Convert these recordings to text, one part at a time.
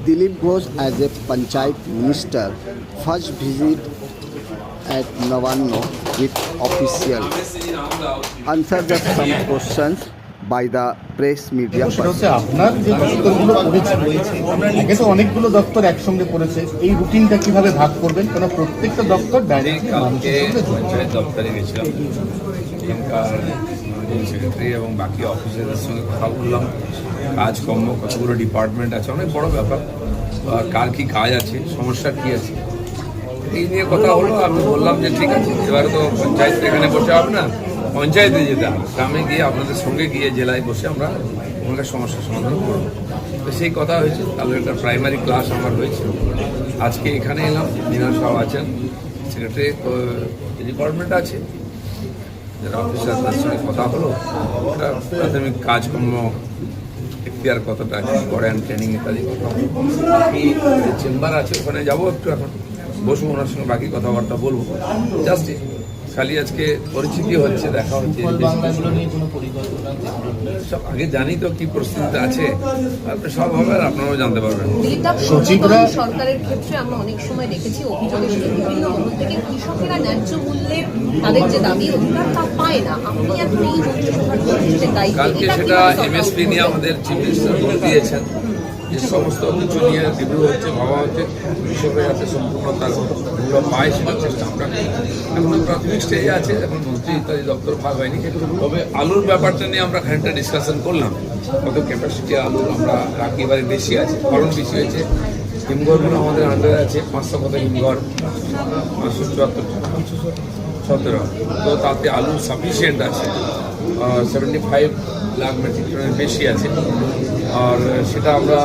Dilip Ghosh as a Panchayat Minister first visit at Navanno with officials. Answer the some questions by the press media সেটা হচ্ছে person. আপনার যে দপ্তরগুলো পড়েছে আগে তো অনেকগুলো দপ্তর একসঙ্গে পড়েছে, এই রুটিনটা কিভাবে ভাগ করবেন? কেন প্রত্যেকটা দপ্তর ডাইরেক্টলি মানুষের সঙ্গে যুক্ত। পঞ্চায়েত দপ্তরে গেছিলাম, এখানকার সেক্রেটারি এবং বাকি অফিসারদের সঙ্গে কথা বললাম। কাজকর্ম কতগুলো ডিপার্টমেন্ট আছে, অনেক বড় ব্যাপার। কার কি কাজ আছে, সমস্যা কি আছে, এই নিয়ে কথা হলো। আমি বললাম যে ঠিক আছে, এবারে তো পঞ্চায়েত এখানে বসে হবে না, পঞ্চায়েতে যেতে হবে, গ্রামে গিয়ে আপনাদের সঙ্গে গিয়ে জেলায় বসে আমরা ওখানকার সমস্যার সমাধান করব। তো সেই কথা হয়েছে। তাহলে একটা প্রাইমারি ক্লাস আমার হয়েছে, আজকে এখানে এলাম। মিনার সাহেব আছেন, সেক্রেটারি ডিপার্টমেন্ট আছে, যারা অফিসারদের সঙ্গে কথা হলো। একটা প্রাথমিক কাজকর্ম এখতিয়ার কতটা কি করেন, ট্রেনিং ইত্যাদি কথা হলো। বাকি চেম্বার আছে, ওখানে যাবো একটু, এখন বসবো, ওনার সঙ্গে বাকি কথাবার্তা বলবো। জাস্ট খালি আজকে পরিচিতি হচ্ছে, দেখা হচ্ছে। সব আগে জানি তো কি পরিস্থিতিতে আছে, আপনি সব হবে আর আপনারাও জানতে পারবেন। সচিবরা সরকারের ক্ষেত্রে আমরা অনেক সময় দেখেছি অভিযোগ এসেছে বিভিন্ন মহল থেকে, কৃষকেরা ন্যায্য মূল্যে তাদের যে দাবি অধিকার তা পায় না। আপনি এখন এই মন্ত্রিসভার মন্ত্রীদের দায়িত্ব, কালকে সেটা এমএসপি নিয়ে আমাদের চিফ মিনিস্টার দিয়েছেন, যে সমস্ত কিছু নিয়ে রিভিউ হচ্ছে, ভাবা হচ্ছে, কৃষকের যাতে সম্পূর্ণ তার মূল্য পায় সেটার চেষ্টা আমরা করি। এখন প্রাথমিক স্টেজে আছে, এখন মন্ত্রী ইত্যাদি দপ্তর ভাগ হয়নি। তবে আলুর ব্যাপারটা নিয়ে আমরা খানিকটা ডিসকাশন করলাম, কত ক্যাপাসিটি আলুর আমরা রাখি, এবারে বেশি আছে, ফলন বেশি হয়েছে। হিমঘরগুলো আমাদের আন্ডারে আছে, 500 কত হিমঘর, 574 তো তাতে আলু সাফিসিয়েন্ট আছে, 75 লাখ মেট্রিক টনের বেশি আছে। আর সেটা আমরা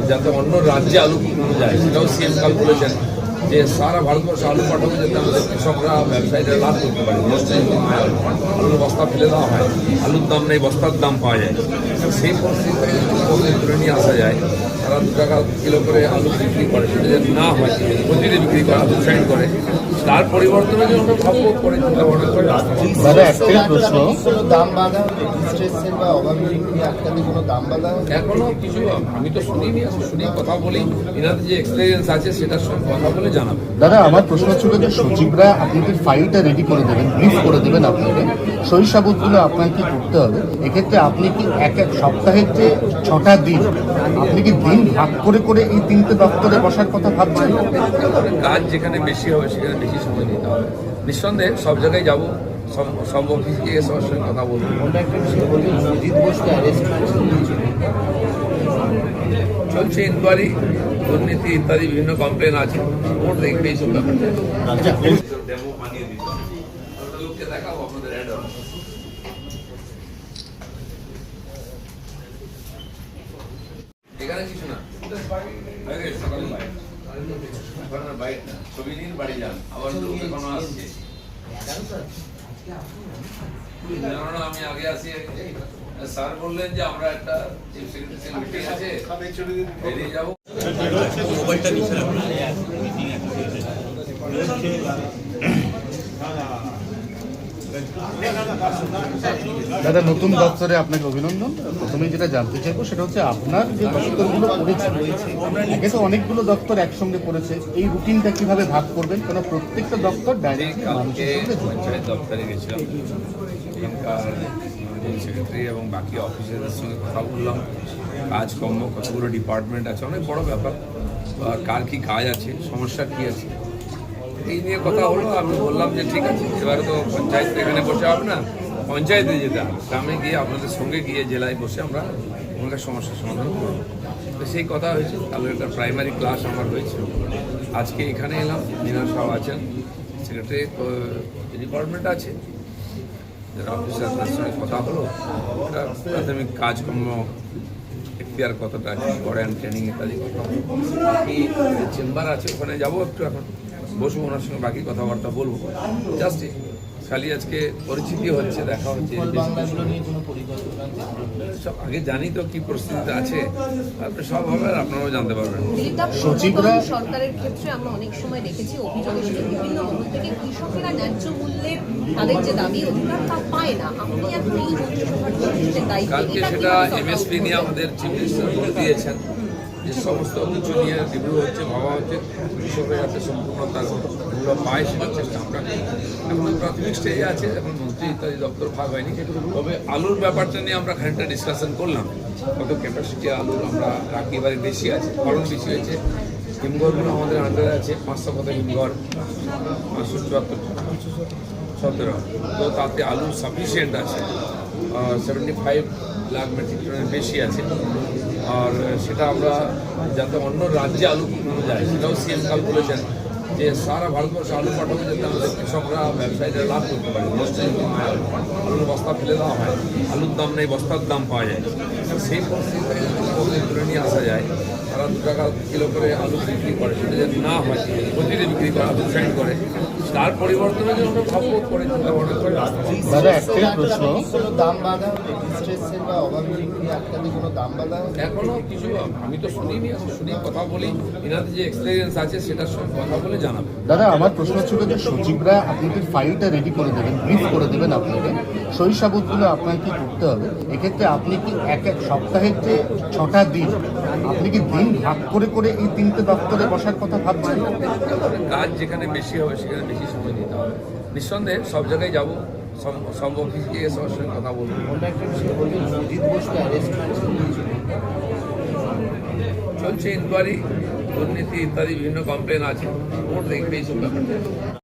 যাতে অন্য রাজ্যে আলু পাঠানো যায়, সেটাও সিএম কাল বলেছেন যে সারা ভারতবর্ষে আলু পাঠাবো, যাতে আমাদের কৃষকরা ব্যবসায়ীরা লাভ করতে পারে। আলুর বস্তা ফেলে দেওয়া হয়, আলুর দাম নেই, বস্তার দাম পাওয়া যায়। সেই পরিস্থিতি তুলে নিয়ে আসা যায়। তারা 2 টাকা কিলো করে আলু বিক্রি করে, সেটা যদি না হয় প্রতিদিন বিক্রি করে, আলু সাইড করে, তার পরিবর্তনে যে আমরা ভাববো করে চিন্তা ভাবনা করে দাদা একটাই প্রশ্ন, দাম বাধা রেজিস্ট্রেশন বা অভাবী বিক্রি আটকাতে কোনো দাম বাধা? এখনো কিছু আমি তো শুনিনি, শুনি কথা বলি, এনাদের যে এক্সপিরিয়েন্স আছে সেটার সঙ্গে কথা বলে জানাবো। দাদা আমার প্রশ্ন ছিল যে সচিবরা আপনাদের ফাইলটা রেডি করে দেবেন, ব্রিফ করে দেবেন আপনাকে, সই সাবুতগুলো আপনার কি করতে হবে। এক্ষেত্রে আপনি কি এক এক সপ্তাহের যে 6টা দিন, আপনি কি দিন ভাগ করে করে এই 3টে দপ্তরে বসার কথা ভাবছেন? কাজ যেখানে বেশি হবে সেখানে বেশি সময় দিতে হবে। নিঃসন্দেহে সব জায়গায় যাবো, সব অফিস গিয়ে সবার সঙ্গে কথা বলবো। চলছে ইনকোয়ারি, দুর্নীতি ইত্যাদি বিভিন্ন কমপ্লেন আছে, কোর্ট দেখবে এইসব ব্যাপারটা। দেখাবো আপনাদের এখানে কিছু না, ছবি নিন, বাড়ি যান, আবার কোনো আসছে। আমি আগে আসি, স্যার বললেন যে আমরা একটা চিফ সেক্রেটারি মিটিং আছে, বেরিয়ে যাবো। দাদা নতুন দপ্তরে আপনাকে অভিনন্দন। প্রথমে যেটা জানতে চাইবো সেটা হচ্ছে আপনার যে দপ্তরগুলো পড়েছে আগে তো অনেকগুলো দপ্তর একসঙ্গে পড়েছে, এই রুটিনটা কিভাবে ভাগ করবেন? কেন প্রত্যেকটা দপ্তর ডাইরেক্টলি মানুষের সঙ্গে যুক্ত। পঞ্চায়েত দপ্তরে গেছিলাম, এখানকার সেক্রেটারি এবং বাকি অফিসারদের সঙ্গে কথা বললাম। কাজকর্ম কতগুলো ডিপার্টমেন্ট আছে, অনেক বড় ব্যাপার। কার কি কাজ আছে, সমস্যা কি আছে, এই নিয়ে কথা হলো। আমি বললাম যে ঠিক আছে, এবারে তো পঞ্চায়েত এখানে বসে হবে না, পঞ্চায়েতে যেতে হবে, গ্রামে গিয়ে আপনাদের সঙ্গে গিয়ে জেলায় বসে আমরা ওখানকার সমস্যার সমাধান করব। তো সেই কথা হয়েছে। তাহলে একটা প্রাইমারি ক্লাস আমার হয়েছে, আজকে এখানে এলাম। মিনার সাহেব আছেন, সেক্রেটারি ডিপার্টমেন্ট আছে, যারা অফিসারদের সঙ্গে কথা হলো। একটা প্রাথমিক কাজকর্ম এখতিয়ার কতটা কি করেন, ট্রেনিং ইত্যাদি কথা হলো। বাকি চেম্বার আছে, ওখানে যাবো একটু, এখন বসবো, ওনার সঙ্গে বাকি কথাবার্তা বলবো। জাস্ট খালি আজকে পরিচিতি হচ্ছে, দেখা হচ্ছে। সব আগে জানি তো কি পরিস্থিতিতে আছে, তারপরে সব হবে আর আপনারাও জানতে পারবেন। দিলীপদা, সচিবরা- পূর্বতন সরকারের ক্ষেত্রে আমরা অনেক সময় দেখেছি অভিযোগ এসেছে বিভিন্ন মহল থেকে কৃষকেরা ন্যায্য মূল্যের তাদের যে দাবি অধিকার তা পায় না। আপনি এখন এই মন্ত্রিসভার প্রতিনিধিত্বের দায়িত্বে কালকে এটা সেটা কিভাবে এমএসপি নিয়ে আমাদের চিফ মিনিস্টার বলে দিয়েছেন যে সমস্ত কিছু নিয়ে রিভিউ হচ্ছে, ভাবা হচ্ছে, কৃষকরা যাতে সম্পূর্ণ তার মূল্য পায় সেটার চেষ্টা আমরা করি। এখন প্রাথমিক স্টেজে আছে, এখন মন্ত্রী ইত্যাদি দপ্তর ভাগ হয়নি। তবে আলুর ব্যাপারটা নিয়ে আমরা খানিকটা ডিসকাশন করলাম, কত ক্যাপাসিটি আলুর আমরা রাখি, এবারে বেশি আছে, ফলন বেশি হয়েছে। হিমঘরগুলো আমাদের আন্ডারে আছে 500 কত হিমঘর, 517 তো তাতে আলু সাফিসিয়েন্ট আছে, 75 লাখ মেট্রিক টনের বেশি আছে। আর সেটা আমরা যাতে অন্য রাজ্যে আলু পাঠানো যায় সেটাও সিএম কাল বলেছেন যে সারা ভারতবর্ষে আলু পাঠানো যাতে আমাদের কৃষকরা ব্যবসায়ীরা লাভ করতে পারে। আলুর বস্তা ফেলে দেওয়া হয়, আলুর দাম নেই, বস্তার দাম পাওয়া যায়। সেই পরিস্থিতিতে যদি তুলে নিয়ে আসা যায়, তারা 2 টাকা কিলো করে আলু বিক্রি করে, সেটা যদি না হয় প্রতিদিন বিক্রি করে, আলু সাইড করে, তার পরিবর্তনে যদি আমরা সাপোর্ট করে চিন্তা ভাবনা করে দাদা একটাই প্রশ্ন, দাম বাধা ডিস্ট্রেসের বা অভাব বিক্রি আটকাতে কোনো দাম বাধা এখনো কিছু আমি তো শুনিনি, এখন শুনি কথা বলি, এনাদের যে এক্সপিরিয়েন্স আছে সেটার সঙ্গে কথা বলে জানাবো। দাদা আমার প্রশ্ন ছিল যে সচিবরা আপনাদের ফাইলটা রেডি করে দেবেন, ব্রিফ করে দেবেন আপনাকে, সই সাবুতগুলো আপনার কি করতে হবে। এক্ষেত্রে আপনি কি এক সপ্তাহের যে 6টা দিন, আপনি কি দিন ভাগ করে করে এই 3টে দপ্তরে বসার কথা ভাবছেন? কাজ যেখানে বেশি হবে সেখানে বেশি সময় দিতে হবে। নিঃসন্দেহে সব জায়গায় যাবো, সব অফিস গিয়ে সবার সঙ্গে কথা বলবো। চলছে ইনকোয়ারি, দুর্নীতি ইত্যাদি বিভিন্ন কমপ্লেন আছে, কোর্ট দেখবে এইসব ব্যাপারটা।